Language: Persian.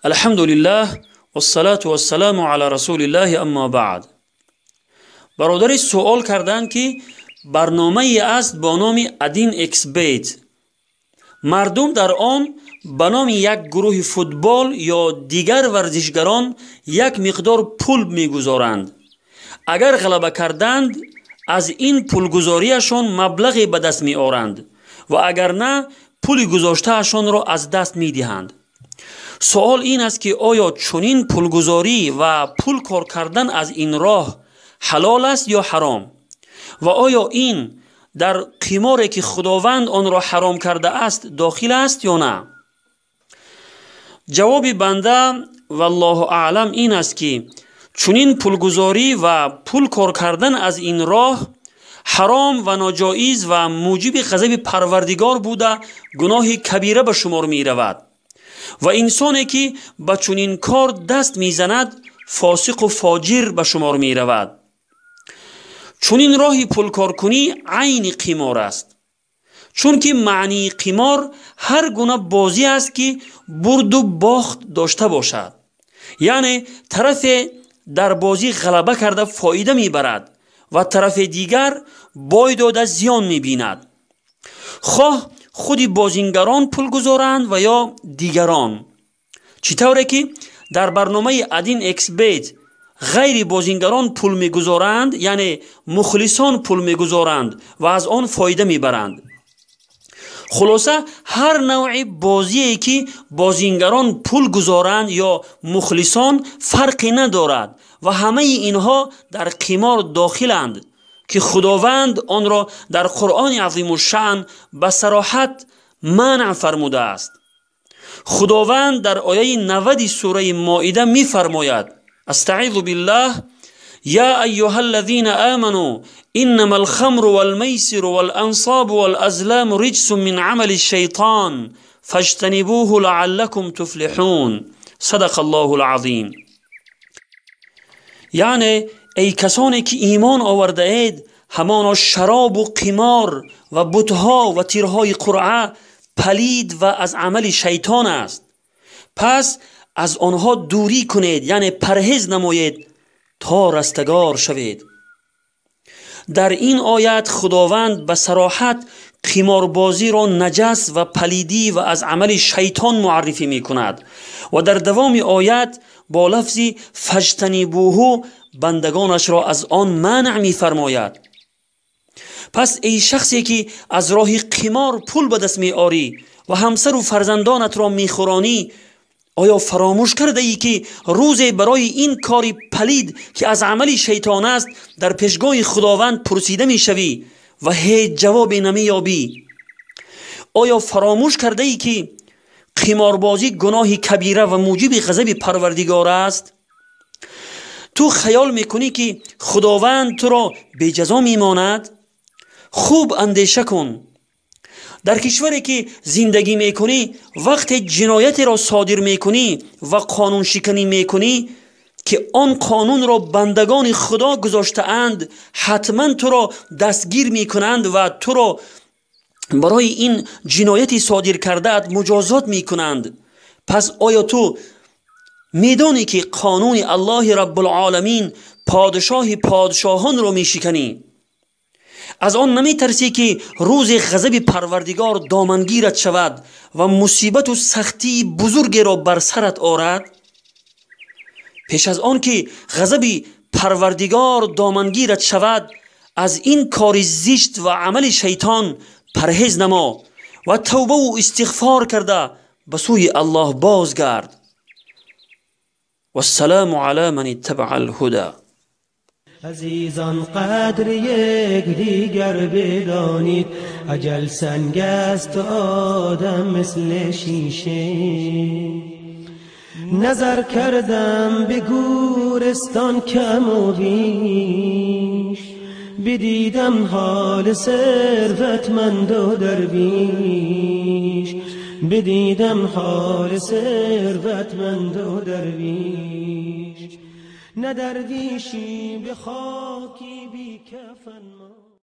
الحمد لله والصلاة والسلام على رسول الله اما بعد. برادری سوال کردند که برنامه ای است با نام ادین اکس بیت. مردم در آن به نام یک گروه فوتبال یا دیگر ورزشگران یک مقدار پول میگذارند. اگر غلبه کردند از این پولگذاریشان مبلغی به دست می آورند و اگر نه پول گذاشتهشان را از دست می دهند. سوال این است که آیا چنین پولگذاری و پول کار کردن از این راه حلال است یا حرام؟ و آیا این در قماری که خداوند آن را حرام کرده است داخل است یا نه؟ جواب بنده والله اعلم این است که چنین پولگذاری و پول کار کردن از این راه حرام و ناجایز و موجب غضب پروردگار بوده گناه کبیره به شمار می رود و انسانی که به چنین کار دست می زند فاسق و فاجر به شمار می رود. چنین راهی پول کار کنی عین قمار است، چون که معنی قمار هر گونه بازی است که برد و باخت داشته باشد، یعنی طرف در بازی غلبه کرده فایده می برد و طرف دیگر بای داده زیان می بیند، خواه خودی بازینگران پول گذارند و یا دیگران. چطوره که در برنامه ادین اکس بیت غیر بازینگران پول می گذارند، یعنی مخلصان پول می گذارند و از آن فایده می برند. خلاصه هر نوع بازی که بازینگران پول گذارند یا مخلصان فرقی ندارد و همه اینها در قمار داخلند که خداوند آن را در قرآن عظیم الشأن به صراحت منع فرموده است. خداوند در آیه 90 سوره مائده می فرماید: استعیذ بالله یا ایها الذین آمنوا انما الخمر والمیسر والانصاب والازلام رجس من عمل الشیطان فاجتنبوه لعلكم تفلحون. صدق الله العظیم. یعنی ای کسانی که ایمان آورده اید، همانا شراب و قمار و بتها و تیرهای قرعه پلید و از عمل شیطان است، پس از آنها دوری کنید، یعنی پرهیز نمایید تا رستگار شوید. در این آیت خداوند به صراحت قماربازی را نجس و پلیدی و از عمل شیطان معرفی می کند و در دوام آیت با لفظی فاجتنبوه بندگانش را از آن منع می فرماید. پس ای شخصی که از راه قمار پول به دست می آری و همسر و فرزندانت را می خورانی، آیا فراموش کرده ای که روزی برای این کاری پلید که از عمل شیطان است در پیشگاه خداوند پرسیده می شوی و هیچ جوابی نمی یابی؟ آیا فراموش کرده ای که قماربازی گناه کبیره و موجب غضب پروردگار است؟ تو خیال میکنی که خداوند تو را بی جزا میماند؟ خوب اندیشه کن. در کشوری که زندگی میکنی وقت جنایت را صادر میکنی و قانون شکنی میکنی که آن قانون را بندگان خدا گذاشته اند، حتما تو را دستگیر میکنند و تو را برای این جنایتی صادر کرده مجازات میکنند. پس آیا تو میدانی که قانون الله رب العالمین پادشاه پادشاهان رو میشکنی؟ از آن نمی ترسی که روز غضب پروردگار دامنگیرت شود و مصیبت و سختی بزرگی را بر سرت آرد؟ پیش از آن که غضب پروردگار دامنگیرت شود، از این کار زشت و عمل شیطان پرهیز نما و توبه و استغفار کرده به سوی الله بازگرد. والسلام علی من اتبع الهدى. عزیزان قدر یک دیگر بدانید، اجل سنگ است آدم مثل شیشه. نظر کردم به گورستان کم و بیش، بدیدم حال ثروتمند و درویش، بدیدم حال ثروتمند و درویش. نه درویشی به خاکی بی کفن